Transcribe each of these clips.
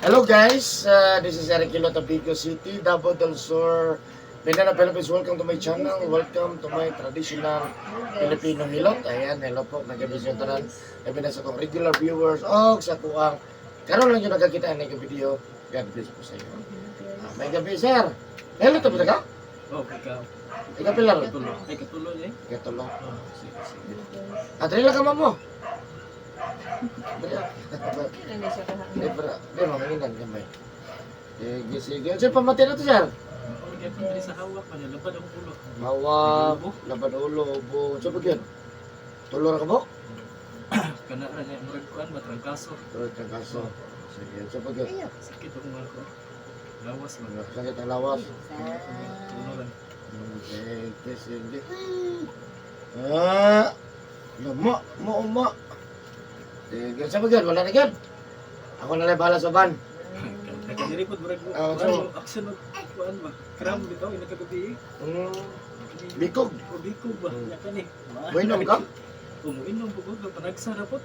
Hello guys, this is Eric Hilot of Vigo City, Davao del Sur, Mindanao, Philippines. Welcome to my channel. Welcome to my traditional Filipino hilot. Ayan, hello po, nag-ibisyon tanan. Labi na sa kong regular viewers o sa kuang karon lang yung nagkakita ng video. God bless po sa iyo. May gabi sir. Hello to ka? Oh, ikaw. Ikaw pilar. Katulo. Ay, katulo eh. Katulo. Oh, sige, sige. Adrila ka mo. Di mangingan gamay. Sige. Sir, pamati na to sir. Oh, kaya kung dali sa hawak pa niya, labad akong ulo. Mawag, laban ulo, ubo. Sa bagyan? Tulor ka mo? Kana ra niya, murag kuan ba, trangkaso. Tulor kang kaso. Sige, sa bagyan? Sakit akong mga ko. Lawas man. Sakit ang lawas. Tunuran. Okay, sige. Ah, mo. Sige, sa bagyan, wala na yan. Ako na lang bahala sa van. Nagkaniripod, murag mo. Ah, Kuan so- mo, action mo. Kuan ba? Kram bitaw, inakagabi eh. Bikog. O, biko ba? Yakan eh. Buinom ka? Umuinom po ko, panagsarapot.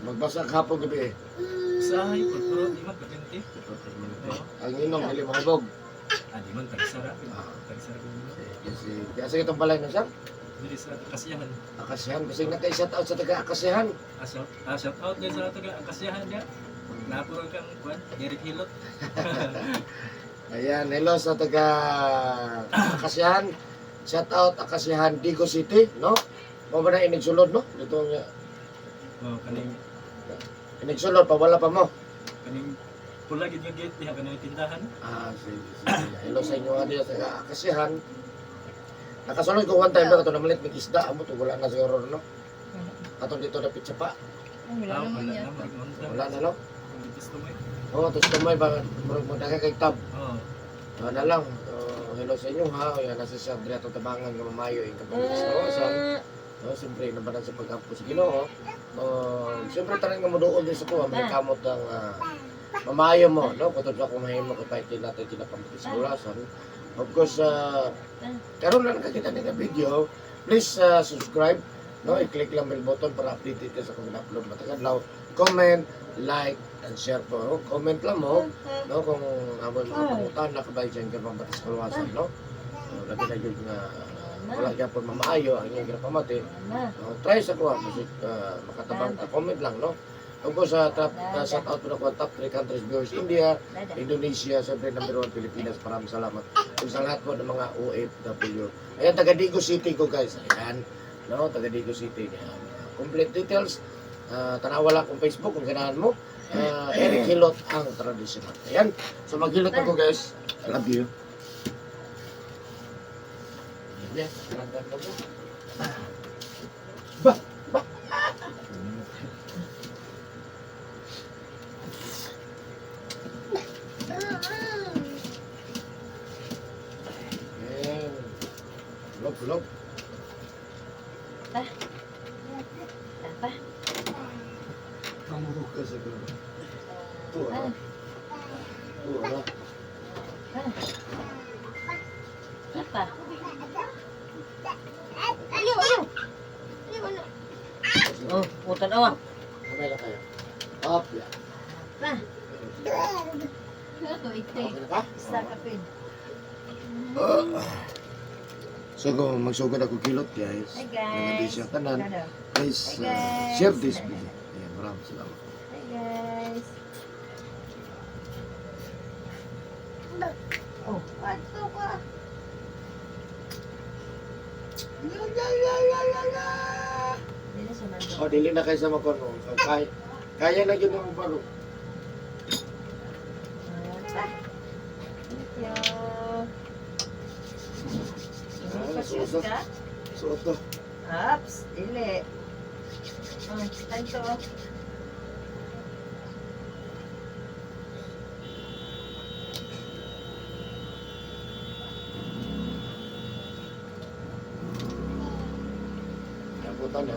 Magbasa ka hapon gabi eh. Sahay po, pero di man kapinti. Ang inom, dili mahubog. Di man tagsara. Tagsara ko mo. Kasi itong balay na siya. Dili sa kasiyahan. Akasyahan, kasi naka-shout out sa taga-akasyahan. Shout out din sa taga ang kasiyahan niya. Napuro kang kuan, Eric Hilot. Ayan, hello sa taga-akasyahan. Shout out Akasyahan, Vigo City, no? Mo ba na inigsulod, no? Dito nga, Oh, kaning inigsulod, pawala pa mo. pula gid nga gate diha kanang tindahan. Sige. Hello sa inyo, adi sa taga-akasyahan. Nakasulod ko one time na ito na malit, may isda, amo to, wala na siguro, no? Atong dito na pizza pa. Wala na Wala na, no? Gusto mo eh. Oo, tapos tumay ba, mo kay tab. Oh. Na lang, hello sa inyo ha, yan nasa siya dre atong tabangan nga mamayo yung kapag-istosan. Siyempre, nabanan sa pagkampo sa Ginoo. Siyempre, tanan nga muduol din sa kuha, may kamot ng mamayo mo, no? Kutod sa kung mahimo, kapaitin natin kinapampitis sa ulasan. Of course, karoon lang nakakita nila video, please subscribe, no? I-click lang bell button para updated ka sa kung upload matagadlaw. Comment, like, and share po. No? Comment lang mo, no? Kung amoy mga pangutan, nakabay dyan ka pang batis kaluwasan, no? Labi na yun nga, wala dyan po mamaayo, ang yung ginapamati. Try sa kuha, kasi makatabang comment lang, no? Of course, shout out po na kuha, top 3 countries viewers, India, Indonesia, siyempre number 1 Pilipinas. Maraming salamat. Kung sa lahat po ng mga OFW. Ayan, taga Vigo City ko guys. Ayan, no? Taga Vigo City. Complete details. Tanawala kung Facebook kung ganahan mo. Eric Hilot ang traditional. Ayan. So maghilot ako guys. I love you. Ayan. Ba! Ayan. Bulog. Kamurog ka sa gulo. Tuwa. Apa? Oh, putan awak. Kamay lang kayo. Up, yan. Pa. Okay na ka? Sa kapin. So kung magsugod ako kilot guys, Hi guys. mga siya tanan, please Hi, guys. share this video. Ayan, maraming salamat. Hi guys. Oh, ato ka. Dili sa mando. O, dili na kayo sa makono. So, kaya na yun ang baro. Pa. Thank you. Pasyos ka? So, ito. Ups, dili. Oh, tanto. Yabutan.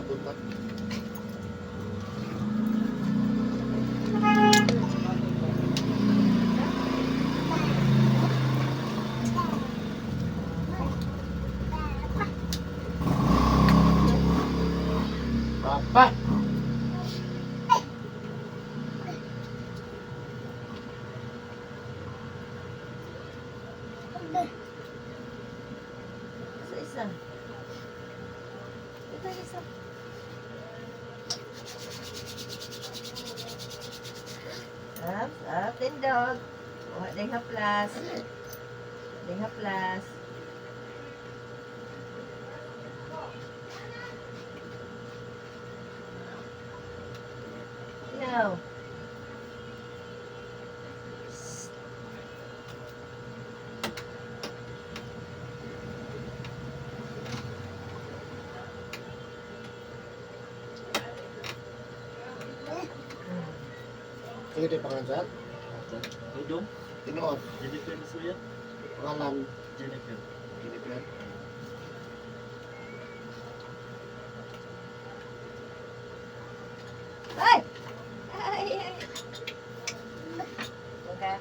Papa! Up, tindog. O, ding haplas. Ding haplas. Now. Sige, tayo pangalan. Tudong. Tinood. Jennifer Suya. Pangalan. Jennifer. Jennifer. Ay! Ay, ay. Okay.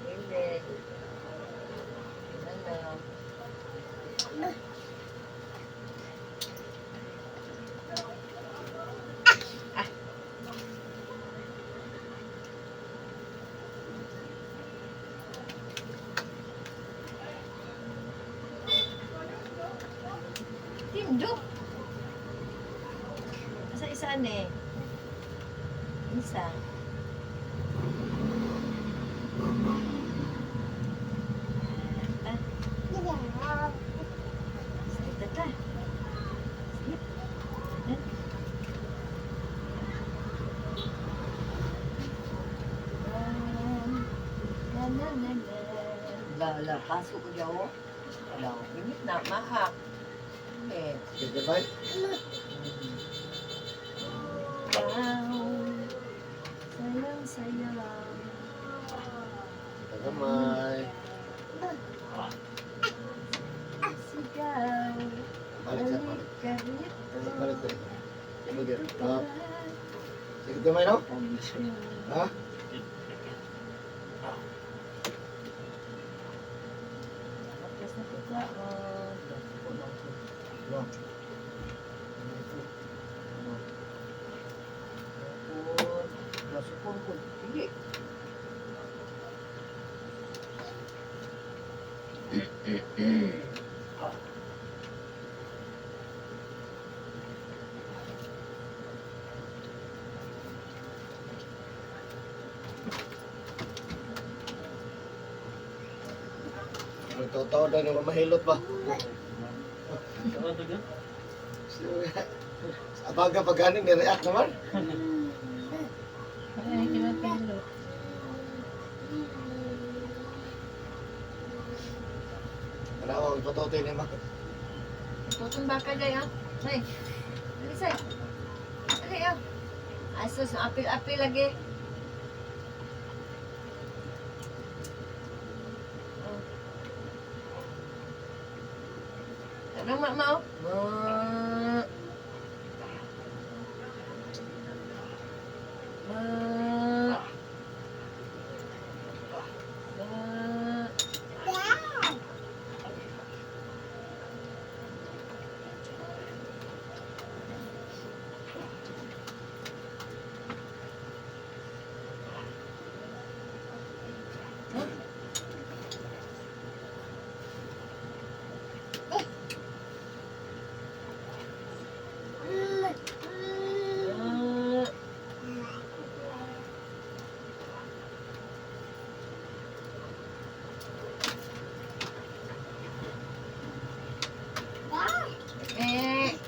Hindi. Ano? Tindog. Asa isa ni? Isa. Ito ta. La, pasok ko daw. Wala, init na, mahak. Eh. Sige, bye. Wow. Sayang. Tagamay. Sigaw. Balik sa balik. Ka rito. Balik tayo. Sige, sige, gamay, no? Ha? Tapos na pagkaon. No. Nasukon ko. Sige. May totoo daw yung mahilot ba? Saan taga? Sa baga pag ganing, nireact naman. Ay, kinapilo. Ano ako, ipatutoy niya ba? Tutong baka day, ah. Say. Dali, say. Dali, ah. Asos, apil-apil lagi. Oh. Ano, mao? Ma. Ma.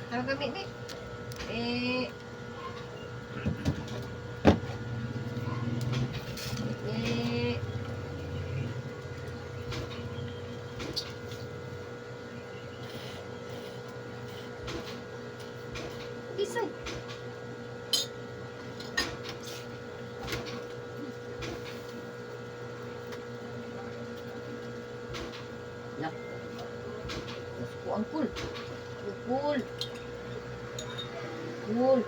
Tahu kami ni. Eh. Bisa. Yak. Aku angkul. Angkul. Angkul.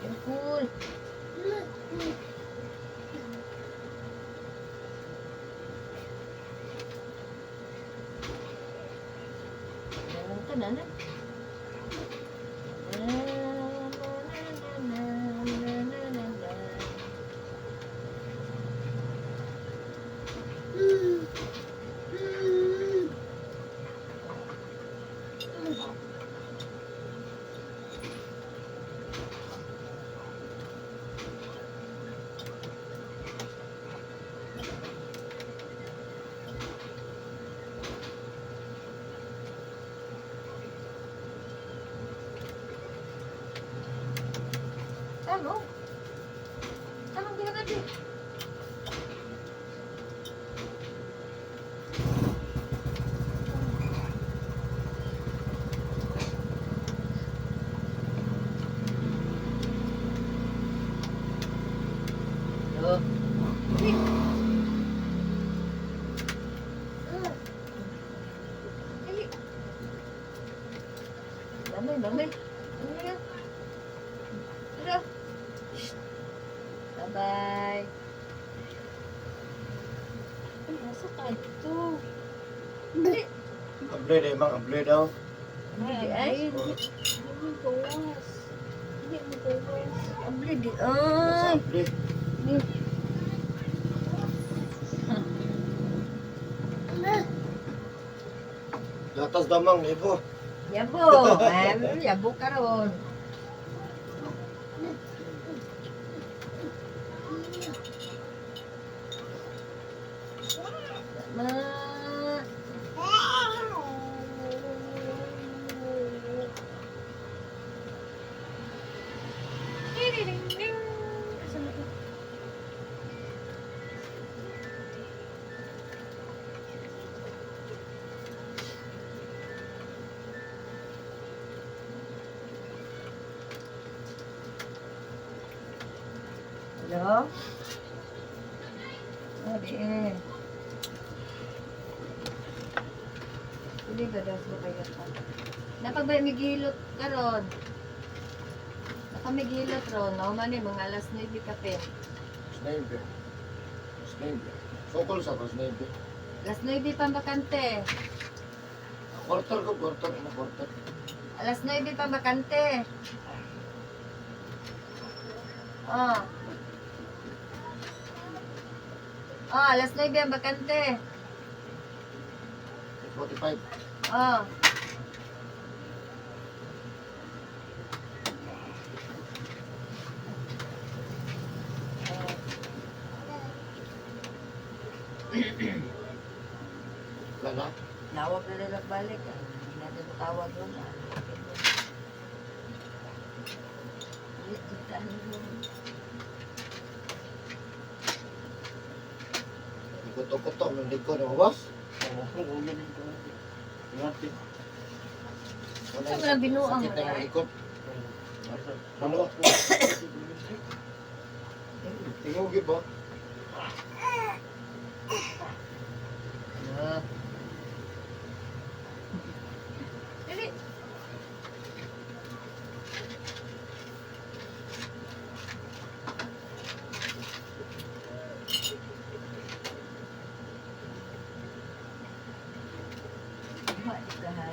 Angkul. Jangan kanan. Ano? Anong ginagad eh? Oh. Dali. Damay, damay. Ano na yan? Tara. Bye-bye. Ay, nasa ka ito? Dali. Able na ibang able daw. Hindi ay. Oh, Hindi mo gawas. Hindi mo gawas. Abli di. nasa Ay. able. Gatas damang ibo. Yabo. Yabo ka ron. Ma. Ding-ding-ding. Asan na ito? Hello? Sabi eh. Hindi ba daw sa kayo ka? Napag may gilot ka ron. May gilot ron. Nauman eh, mga alas 9 kape. Snipe. Snipe. Sokol sa pa snipe. Alas 9 pa bakante. Quarter ko, quarter. Ano quarter? Alas 9 pa bakante. Ah. Ah, alas 9 ang bakante. 45. Ah. Wala na. Nawag na nila balik. Hindi natin matawag yun. Kutok-kutok ng likod ng boss. Saan mo lang binuang Sakit mo na na? yung likod. Ano? Tingugi ba? Ah. Dali. Balik ka ha.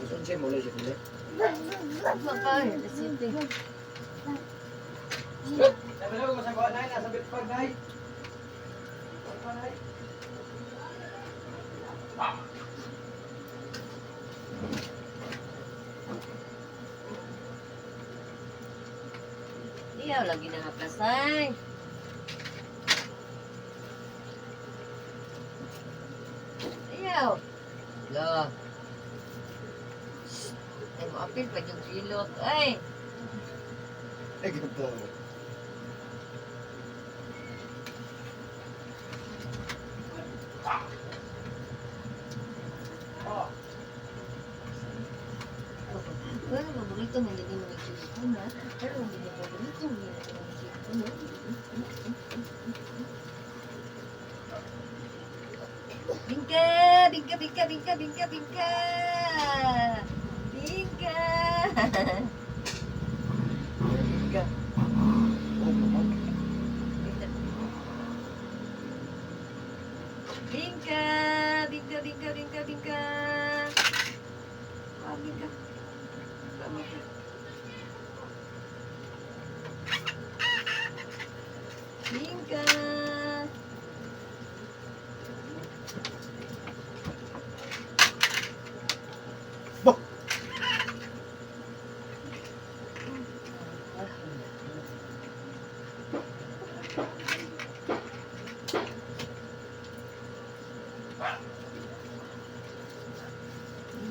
Saan siya mula siya pili? Makay, nasiti. Sabi lang kung sa nay, nasa bitpag nay. Iyaw lagi na haplasay. Iyaw. Lo. Ay, mo apil pa yung silot. Ay! Ay, ganito. Pero paborito mo hindi mo nagsisikon na. Pero hindi mo paborito mo hindi mo nagsisikon na. Bingka! Bingka! Bingka! Bingka! Bingka! Bingka! Bingka! Bingka! Bingka! Bingka! Bingka! Bingka! Bingka! Ah, bingka! Ah, bingka! Bingka!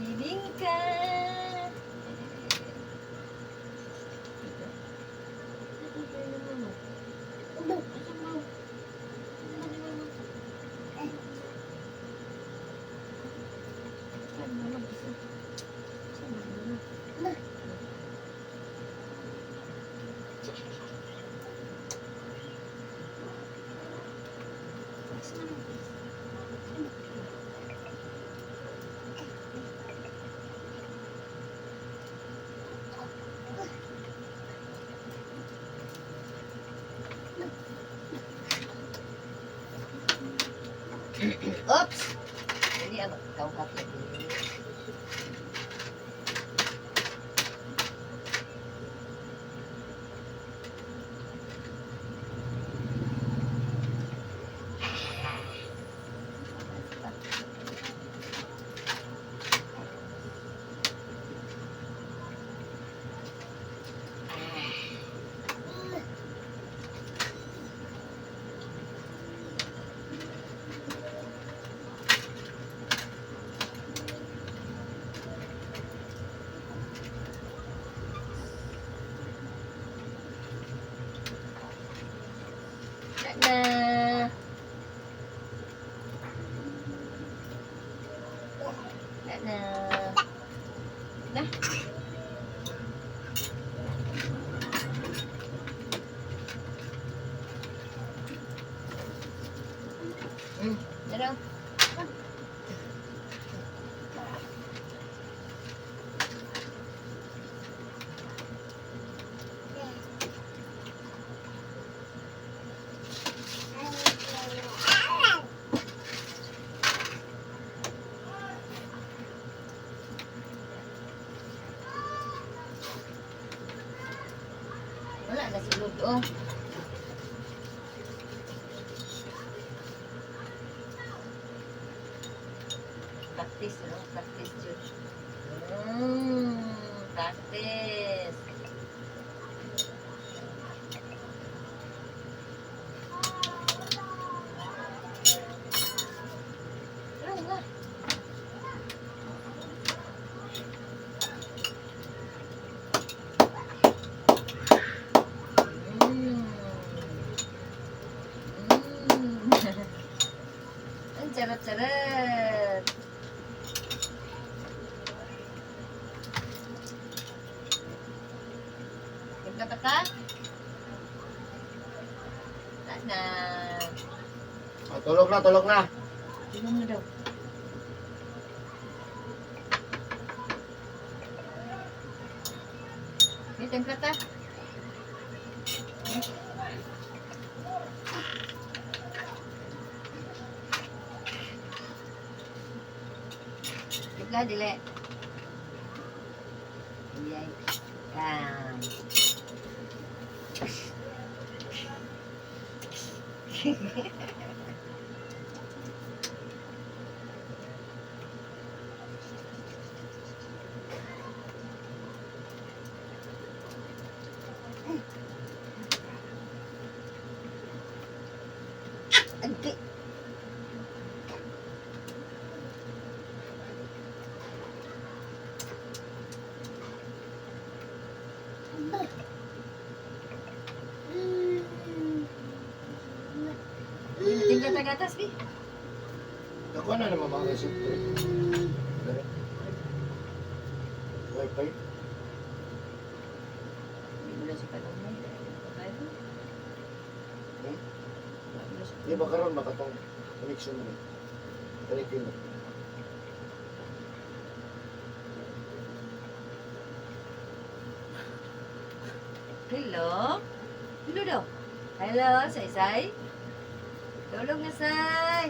Bingka! Oops! Hindi ako ikaw kapit. Na. Na. Na. Ano? Wala na silog, oh. Practice, no? Practice, Jude. Practice. Ay, na. Ang sarap-sarap. Timpla pa ka? Na. Oh, tulog na, tulog na. Tingnan mo daw. May timpla ta? Timpla, dili. Iyay. Yan. Agki. Tinggal taga atas, Bi. Ako na naman mga siyempre. Wi-Fi. Hindi mo lang siya panahon. Di ba karon baka tong connection mo? Connect yun. Hello? Hello daw. Hello, Say-Say? Tulog na, Say.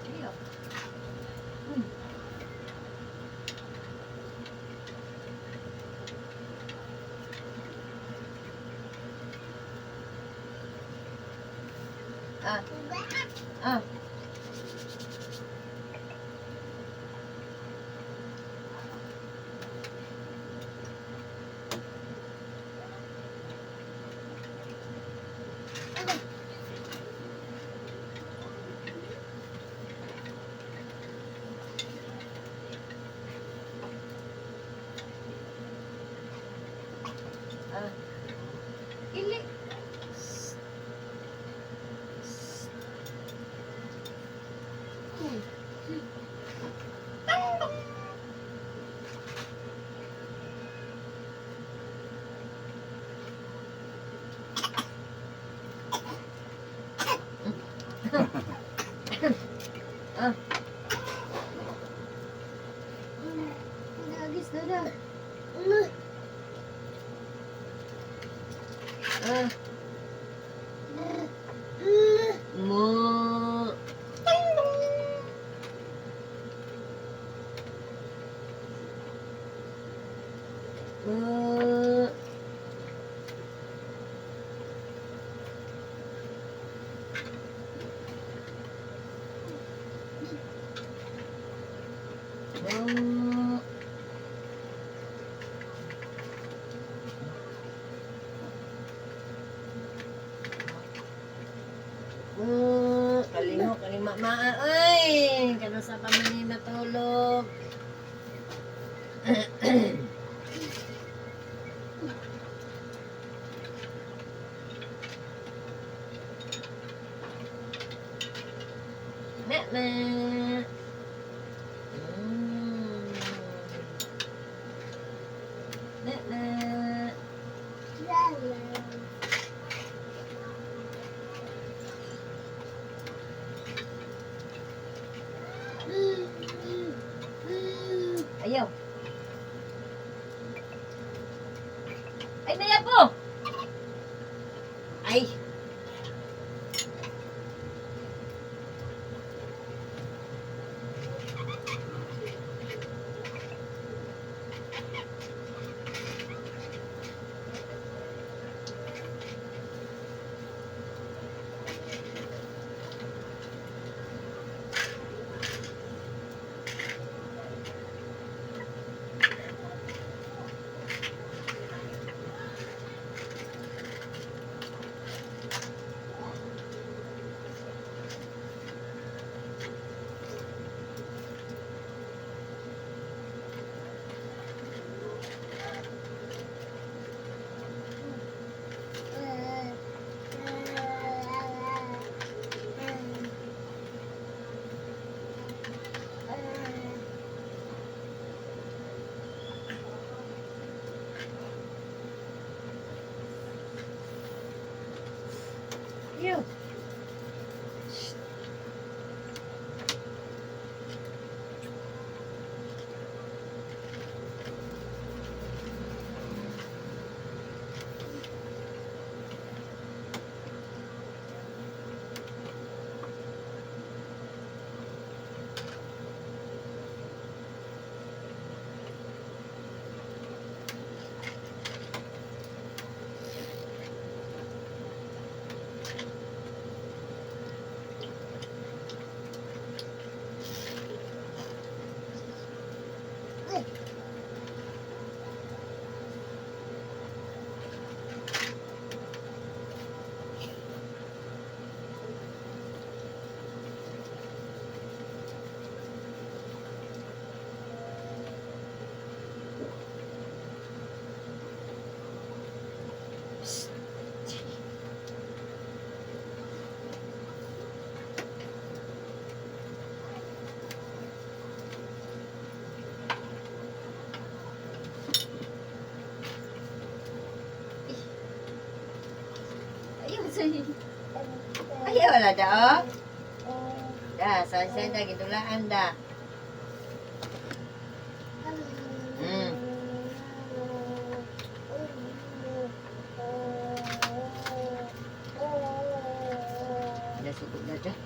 Iyo. Ah. Ah. Ah. Ili. Ah. Nagis na na. Ah. Mo. Mo. Mo. Kalingo, kalima maa. Ay, kano sa pamanin natulog. Na. Na. Ay, wala da, oh. Da, sa da, gitulaan da. Ada sibuk dah dah.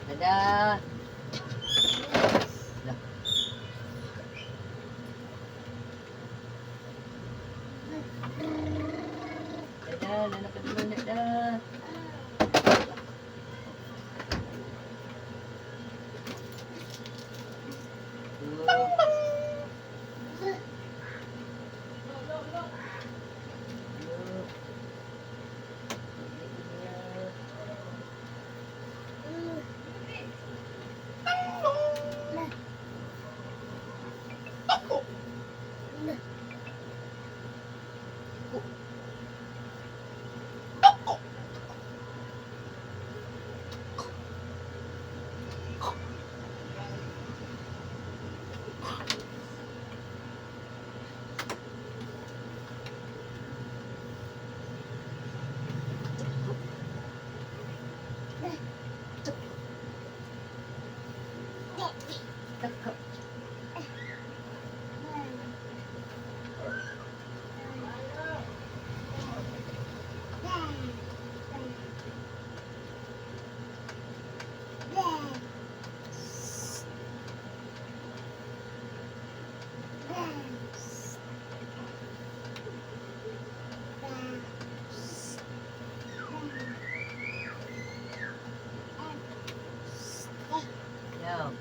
Dadah. Dah. Dadah, nak kedua dah. Yo.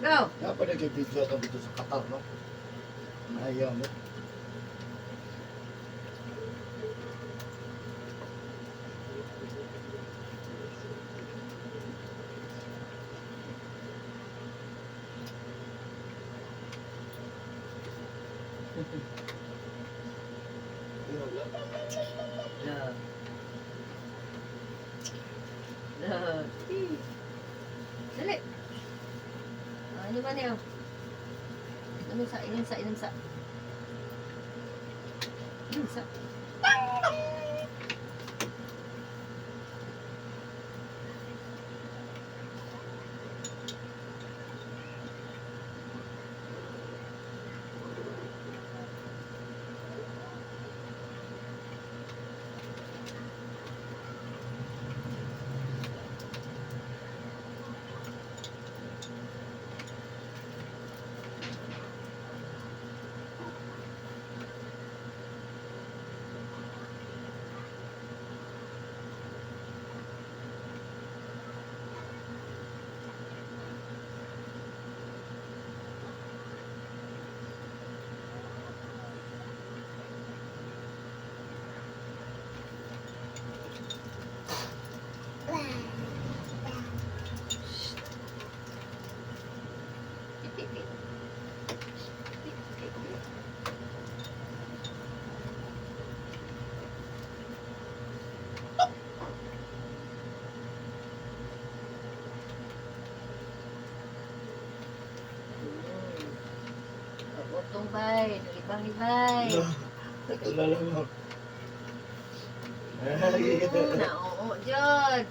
Go. Dapat nag-video ito dito sa Qatar, no? Ayaw mo. Love. Love. Dali. Ano ba niyo? Inom sa. Inom sa. Utong bay, libang-libay. Nakalala mo. Oo, Jod.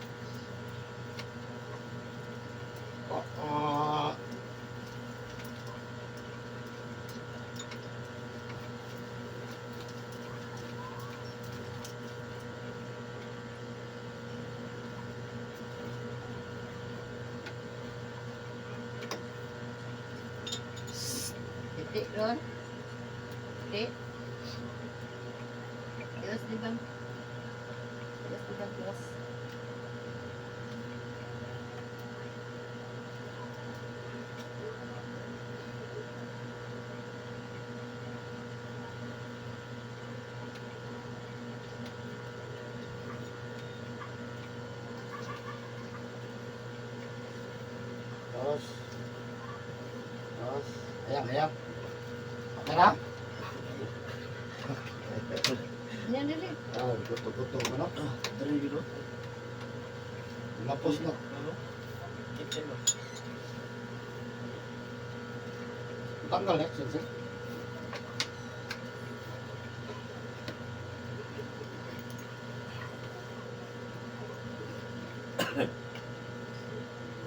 Titik Ron. Titik. Tiwas di bang. Tiwas. Tapos, Hayap. Tara. Yan dili. Ah, guto-guto mo no? Dali dito. Lapos no. Kitchen mo. Tanggal eh, sensei.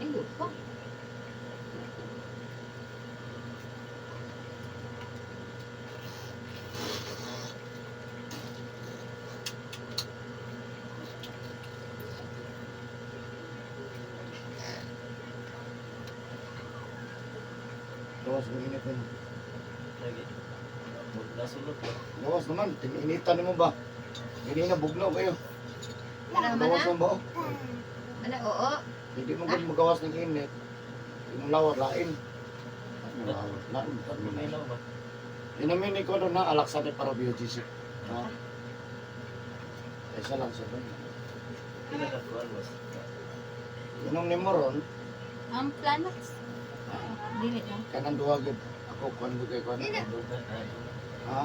Ay, lupa. Lawas ng init mo. Lagi. Nasulot ko. Lawas naman, initan mo ba? Hindi na bugnaw kayo. Ano Lawas man ng bao. Ano, oo. Hindi mo gud magawas ng init. Yung lawat lain. Lain. May ilaw ba? Inamin ko doon na Alexander para BioGC. Ha? Isa lang sa doon. Pinakakuan mo. Inong ni mo ron, Ang planets. Dili lang. kanang duwa gud. Ako kuan gud kay kuan. Dili. Ha?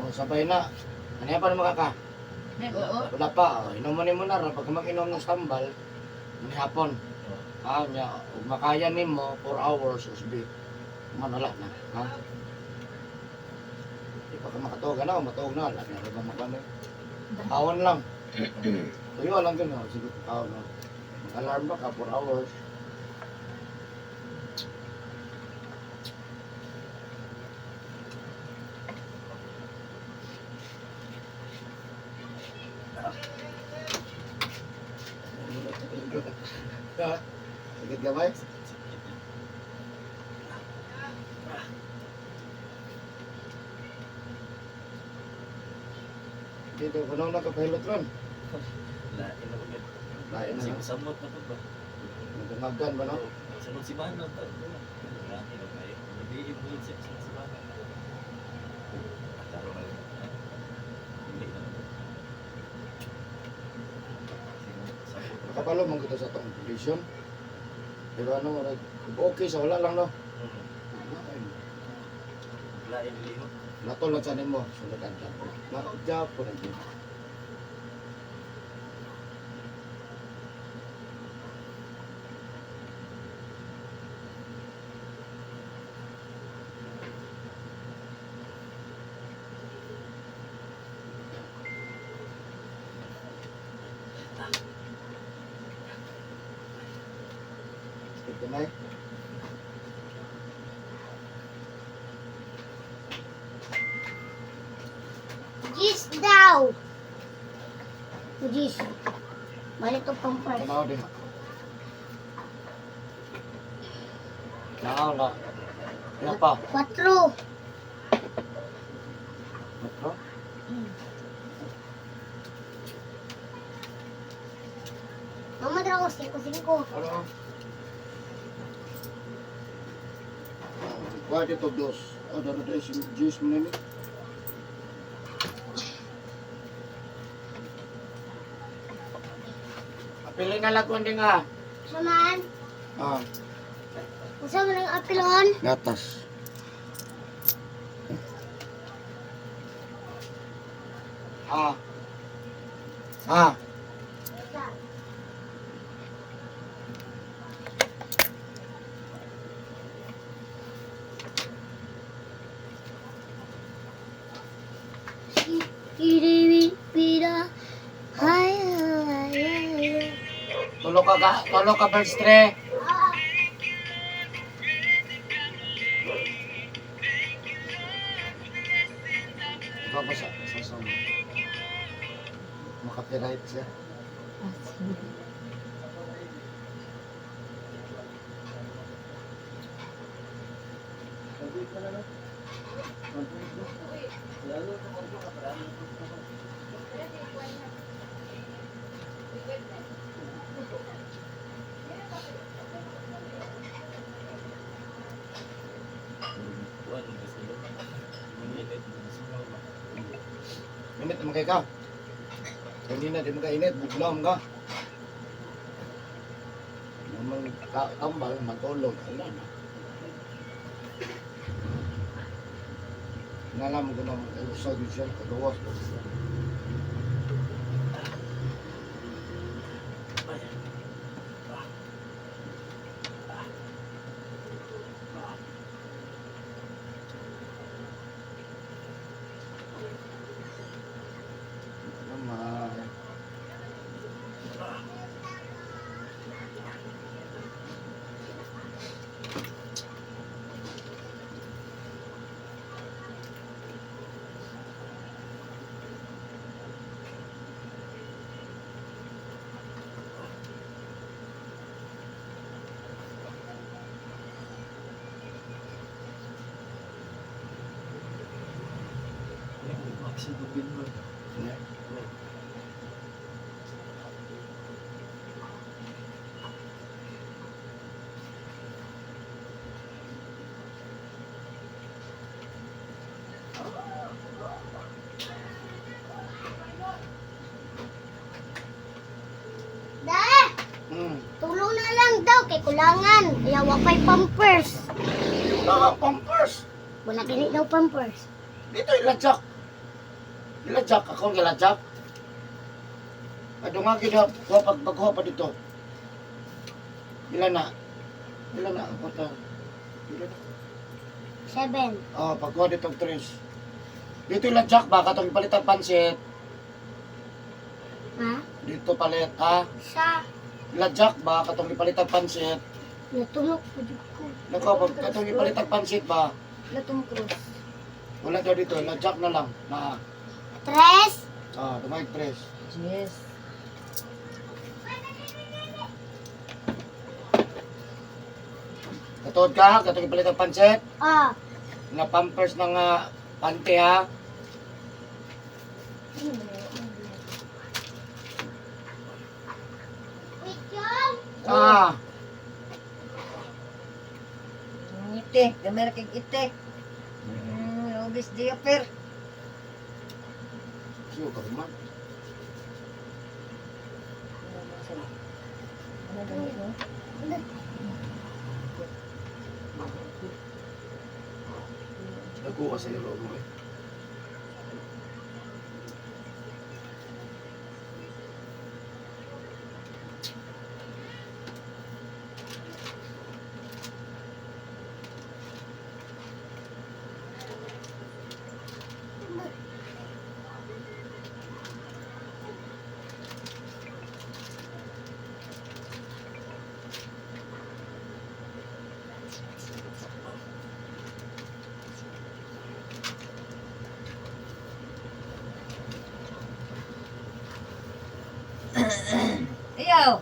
Ang sabay na. Ano pa naman ka? Oo. Wala pa. Oh. Inuman mo na ron. Pag mag-inom ng stambal, ni hapon. Ha? Nya, ug makaya nimo 4 hours usbi. Manala na. Ha? Di pa ka makatuog na o matuog na. Lagi na rin makano. Kawan lang. Tuyo lang gano'n. Sige, kawan na. Mag-alarm ba ka 4 hours? Sakit gamay? Dito, kuno na kapahilot ron. Lain na ba? Lain na. Samot na po ba? Nagamagan ba no? Samot si Bano. Laki na kayo. Hindi mo yun siya si Bano. Ataro na yun. Hindi na. Samot. Nakapalo man kita sa itong condition. Pero ano, okay sa wala lang no? Lain liho. Natol lang sa mo, suladan ka. Nakadya po na dito. Ito na eh. Jis daw. Jis. Balik to pampers. Tanaw din. Naaw na. Ano pa? 4. Metro? Mama draw 5. Ano? Kuha dito dos. O, dito yung juice mo nini. Apilin na lagwan din nga. Saman. Ah, Usa mo ng apilon. gatas. Ah. Ah. Kiriwi pira. Hay hay. Tulo ka birds tre. Ikaw ba sa song? Makapiright siya. Kuan mo kasi yun. Minit. Sumaw ba? Init naman kayo ka. Hindi na, di mo ka init. Buglam ka. Naman tambal, matulog. Wala na. Nalam ko ng solution kagawas ko. Naman. Maxi Dubin mo. Yeah. Dahil, Hmm. tulong na lang daw kay kulangan. Kaya wakay pampers. Pampers. Wala kini daw pampers. Dito ilajak. Ilajak ako ilajak. Adunga gid ko pagkuha pa dito. Bila na? Bila na ako to? Bila na? 7. Oh, pagkuha dito og 3. Dito ilajak ba katong ipalit ang pansit? Ha? Dito palit ha? Sa Ilajak ba katong ipalit ang pansit? natulog po ko. Nako pag katong ipalit ang pansit ba? Latong krus. Wala daw dito, ilajak na lang. Na. 3. Ah, dumay 3. Yes. Katuod ka, katong ipalit ang pansit. Ah. Na pampers ng panty ha. Wait yun. Ah, Ite, gamay ra kay ite. Obis di aper. siyo ka man. Ano ganito? Nakuha sa loob mo eh. Ayaw.